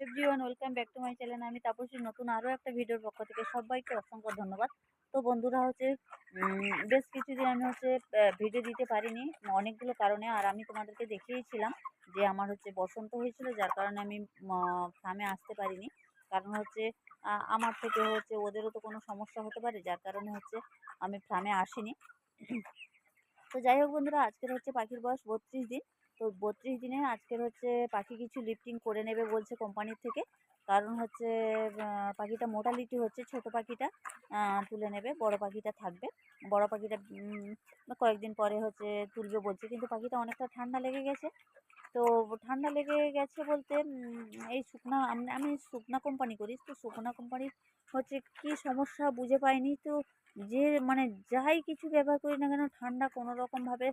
Everyone welcome back to my channel. আমি তাপসী, নতুন আরও একটা ভিডিওর পক্ষ থেকে সবাইকে অসংখ্য ধন্যবাদ। তো বন্ধুরা হচ্ছে বেশ কিছুদিন আমি হচ্ছে ভিডিও দিতে পারিনি অনেকগুলো কারণে। আর আমি তোমাদেরকে দেখিয়েছিলাম যে আমার হচ্ছে বসন্ত হয়েছিল, যার কারণে আমি ফার্মে আসতে পারিনি। কারণ হচ্ছে আমার থেকে হচ্ছে ওদেরও তো কোনো সমস্যা হতে পারে, যার কারণে হচ্ছে আমি ফার্মে আসিনি। তো যাই হোক বন্ধুরা, আজকের হচ্ছে পাখির বয়স 32 দিন। তো 32 দিনে আজকের হচ্ছে পাখি কিছু লিফটিং করে নেবে বলছে কোম্পানির থেকে। কারণ হচ্ছে পাখিটা মোটালিটি হচ্ছে, ছোট পাখিটা তুলে নেবে, বড় পাখিটা থাকবে। বড় পাখিটা কয়েকদিন পরে হচ্ছে তুলবে বলছে, কিন্তু পাখিটা অনেকটা ঠান্ডা লেগে গেছে। তো ঠান্ডা লেগে গেছে বলতে এই শুকনা আমি শুকনা কোম্পানি করি, তো শুকনা কোম্পানির হচ্ছে কি সমস্যা বুঝে পাইনি। তো যে মানে যাই কিছু ব্যবহার করি না কেন, ঠান্ডা কোনো রকমভাবে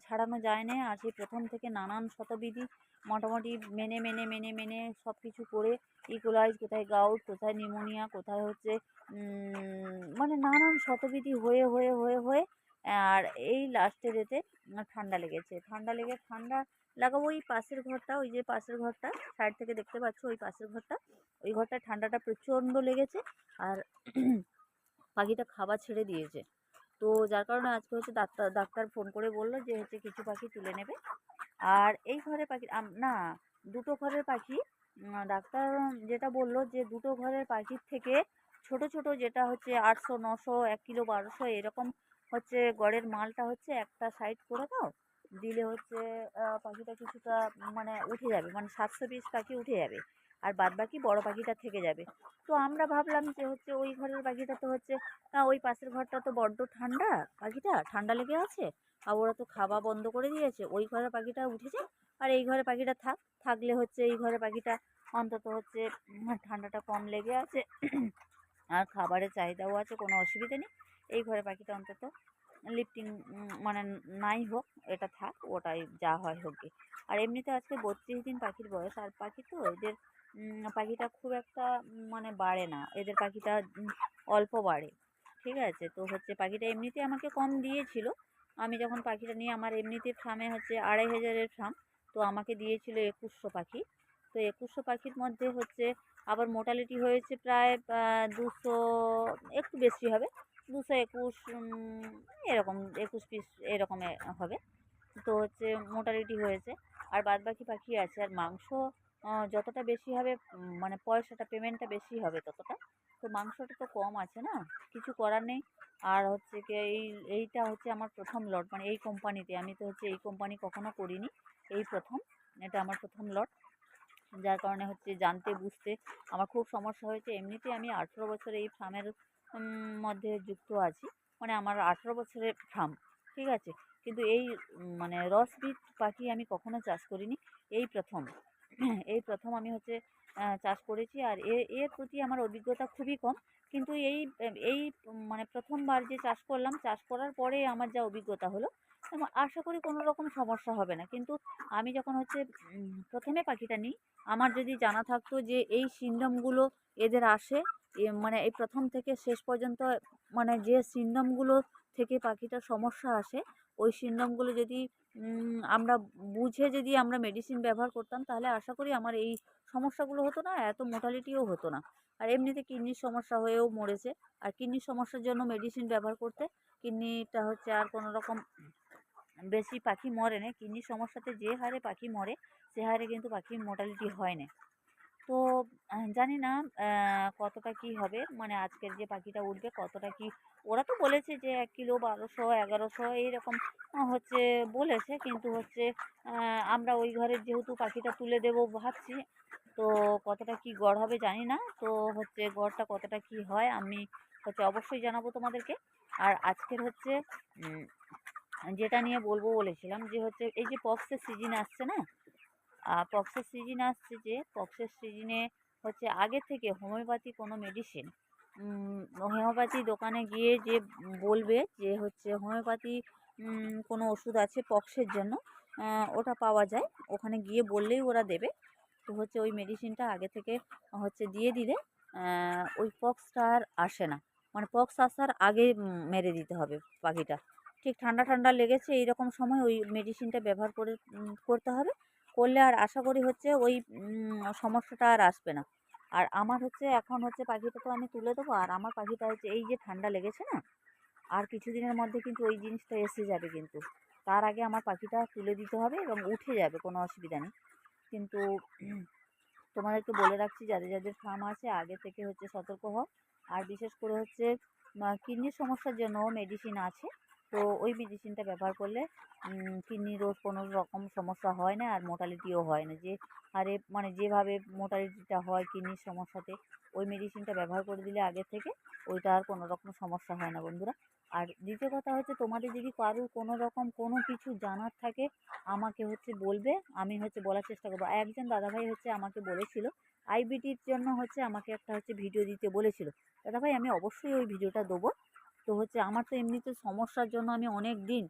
ছাড়ানো যায় না। আর সেই প্রথম থেকে নানান শতবিধি মোটামুটি মেনে মেনে মেনে মেনে সব কিছু করে, ইকোলাইজ, কোথায় গাউট, কোথায় নিউমোনিয়া, কোথায় হচ্ছে মানে নানান শতবিধি হয়ে হয়ে হয়ে হয়ে আর এই লাস্টের এতে ঠান্ডা লেগেছে। ঠান্ডা লাগাবো ওই পাশের ঘরটা, ওই যে পাশের ঘরটা সাইড থেকে দেখতে পাচ্ছ, ওই পাশের ঘরটা, ওই ঘরটায় ঠান্ডাটা প্রচণ্ড লেগেছে। আর পাখিটা খাবার ছেড়ে দিয়েছে। তো যার কারণে আজকে হচ্ছে ডাক্তার ফোন করে বললো যে হচ্ছে কিছু পাখি তুলে নেবে। আর এই ঘরে পাখি না, দুটো ঘরের পাখি ডাক্তার যেটা বললো যে দুটো ঘরের পাখির থেকে ছোট ছোট যেটা হচ্ছে 800 900 1 কিলো 1200 এরকম হচ্ছে গড়ের মালটা হচ্ছে একটা সাইড করে দাও, দিলে হচ্ছে পাখিটা কিছুটা মানে উঠে যাবে, মানে 700 পিস পাখি উঠে যাবে, আর বাদ বাকি বড় পাখিটা থেকে যাবে। তো আমরা ভাবলাম যে হচ্ছে ওই ঘরের পাখিটা তো হচ্ছে ওই পাশের ঘরটা তো বড্ড ঠান্ডা, পাখিটা ঠান্ডা লেগে আছে, আর ওরা তো খাওয়া বন্ধ করে দিয়েছে, ওই ঘরের পাখিটা উঠেছে। আর এই ঘরে পাখিটা থাকলে হচ্ছে এই ঘরে পাখিটা অন্তত হচ্ছে ঠান্ডাটা কম লেগে আছে, আর খাবারের চাহিদাও আছে, কোনো অসুবিধা নেই। এই ঘরে পাখিটা অন্তত লিফটিং মানে নাই হোক, এটা থাক, ওটাই যা হয় হোক গে। আর এমনিতে আজকে 32 দিন পাখির বয়স। আর পাখি তো এদের পাখিটা খুব একটা মানে বাড়ে না, এদের পাখিটা অল্প বাড়ে। ঠিক আছে, তো হচ্ছে পাখিটা এমনিতে আমাকে কম দিয়েছিল। আমি যখন পাখিটা নিয়ে, আমার এমনিতে ফার্মে হচ্ছে 2500-এর ফার্ম, তো আমাকে দিয়েছিল 2100 পাখি। তো 2100 পাখির মধ্যে হচ্ছে আবার মোটালিটি হয়েছে প্রায় 200, একটু বেশি হবে, 221 এরকম 21 পিস এরকম হবে। তো হচ্ছে মোটালিটি হয়েছে। আর বাদ বাকি পাখি আছে। আর মাংস যতটা বেশি হবে মানে পয়সাটা পেমেন্টটা বেশি হবে ততটা। তো মাংসটা তো কম আছে না, কিছু করার নেই। আর হচ্ছে কি এইটা হচ্ছে আমার প্রথম লট, মানে এই কোম্পানিতে আমি তো হচ্ছে এই কোম্পানি কখনো করিনি, এই প্রথম, এটা আমার প্রথম লট। যার কারণে হচ্ছে জানতে বুঝতে আমার খুব সমস্যা হয়েছে। এমনিতে আমি 18 বছর এই ফার্মের মধ্যে যুক্ত আছি, মানে আমার 18 বছরের ফার্ম। ঠিক আছে, কিন্তু এই মানে রসবিট পাখি আমি কখনো চাষ করিনি, এই প্রথম। এই প্রথম আমি হচ্ছে চাষ করেছি। আর এর প্রতি আমার অভিজ্ঞতা খুবই কম, কিন্তু এই মানে প্রথমবার যে চাষ করলাম, চাষ করার পরে আমার যা অভিজ্ঞতা হলো, আশা করি কোনো রকম সমস্যা হবে না। কিন্তু আমি যখন হচ্ছে প্রথমে পাখিটা নিই, আমার যদি জানা থাকতো যে এই সিনড্রোমগুলো এদের আসে, মানে এই প্রথম থেকে শেষ পর্যন্ত, মানে যে সিনড্রোমগুলো থেকে পাখিটার সমস্যা আসে, ওই সিনড্রোমগুলো যদি আমরা বুঝে যদি আমরা মেডিসিন ব্যবহার করতাম, তাহলে আশা করি আমার এই সমস্যাগুলো হতো না, এত মোটালিটিও হতো না। আর এমনিতে কিডনির সমস্যা হয়েও মরেছে। আর কিডনির সমস্যার জন্য মেডিসিন ব্যবহার করতে, কিডনিটা হচ্ছে আর কোনো রকম বেশি পাখি মরে না। কিডনির সমস্যাতে যে হারে পাখি মরে, সে হারে কিন্তু পাখির মোর্টালিটি হয় না। তো জানি না কতটা কি হবে, মানে আজকের যে পাখিটা উঠবে কতটা কি। ওরা তো বলেছে যে 1 কিলো 1200 1100 এইরকম হচ্ছে বলেছে, কিন্তু হচ্ছে আমরা ওই ঘরের যেহেতু পাখিটা তুলে দেবো ভাবছি, তো কতটা কি গড় হবে জানি না। তো হচ্ছে গড়টা কতটা কি হয় আমি হচ্ছে অবশ্যই জানাবো তোমাদেরকে। আর আজকের হচ্ছে যেটা নিয়ে বলবো বলেছিলাম, যে হচ্ছে এই যে পক্সের সিজন আসছে না, পক্সের সিজন আসছে, যে পক্সের সিজনে হচ্ছে আগে থেকে হোমিওপ্যাথি কোনো মেডিসিন, হোমিওপ্যাথি দোকানে গিয়ে যে বলবে যে হচ্ছে হোমিওপ্যাথি কোনো ওষুধ আছে পক্সের জন্য, ওটা পাওয়া যায়, ওখানে গিয়ে বললেই ওরা দেবে। তো হচ্ছে ওই মেডিসিনটা আগে থেকে হচ্ছে দিয়ে দিলে ওই পক্সটা আর আসে না, মানে পক্স আসার আগে মেরে দিতে হবে পাখিটা। ঠিক ঠান্ডা ঠান্ডা লেগেছে এইরকম সময় ওই মেডিসিনটা ব্যবহার করতে হবে, করলে আর আশা করি হচ্ছে ওই সমস্যাটা আর আসবে না। আর আমার হচ্ছে এখন হচ্ছে পাখিটা তো আমি তুলে দেবো, আর আমার পাখিটা হচ্ছে এই যে ঠান্ডা লেগেছে না, আর কিছুদিনের মধ্যে কিন্তু ওই জিনিসটা এসে যাবে কিন্তু। তার আগে আমার পাখিটা তুলে দিতে হবে এবং উঠে যাবে, কোনো অসুবিধা নেই। কিন্তু তোমাদেরকে বলে রাখছি, যাদের যাদের ফার্ম আছে আগে থেকে হচ্ছে সতর্ক হও। আর বিশেষ করে হচ্ছে কিডনির সমস্যার জন্য মেডিসিন আছে। তো ওই মেডিসিনটা ব্যবহার করলে কিডনিরও কোনো রকম সমস্যা হয় না, আর মোর্টালিটিও হয় না। যে হারে মানে যেভাবে মোর্টালিটিটা হয় কিডনির সমস্যাতে, ওই মেডিসিনটা ব্যবহার করে দিলে আগে থেকে ওইটা আর কোনো রকম সমস্যা হয় না বন্ধুরা। আর দ্বিতীয় কথা হচ্ছে, তোমাদের যদি কারোর কোনো রকম কোনো কিছু জানার থাকে আমাকে হচ্ছে বলবে, আমি হচ্ছে বলার চেষ্টা করবো। একজন দাদাভাই হচ্ছে আমাকে বলেছিল আইবিটির জন্য হচ্ছে আমাকে একটা হচ্ছে ভিডিও দিতে বলেছিল। দাদাভাই আমি অবশ্যই ওই ভিডিওটা দেবো। তো হচ্ছে আমার তো এমনিতে সমস্যার জন্য আমি অনেক দিন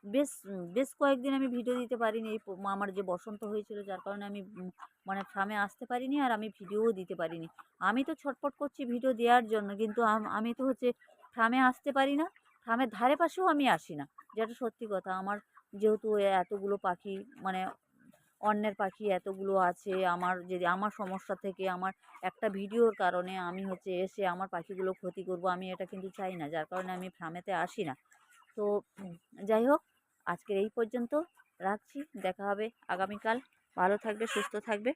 বেশ বেশ কয়েকদিন আমি ভিডিও দিতে পারিনি। এই আমার যে বসন্ত হয়েছিল যার কারণে আমি মানে ফার্মে আসতে পারিনি, আর আমি ভিডিওও দিতে পারিনি। আমি তো ছটফট করছি ভিডিও দেওয়ার জন্য, কিন্তু আমি তো হচ্ছে ফার্মে আসতে পারি না, ফার্মের ধারে পাশেও আমি আসি না, যেটা সত্যি কথা। আমার যেহেতু এতগুলো পাখি মানে অন্যের পাখি এতগুলো আছে, আমার যদি আমার সমস্যা থেকে আমার একটা ভিডিওর কারণে আমি হচ্ছে এসে আমার পাখিগুলো ক্ষতি করব, আমি এটা কিন্তু চাই না। যার কারণে আমি ফার্মেতে আসি না। তো যাই হোক, আজকের এই পর্যন্ত রাখছি। দেখা হবে আগামীকাল। ভালো থাকবে, সুস্থ থাকবে।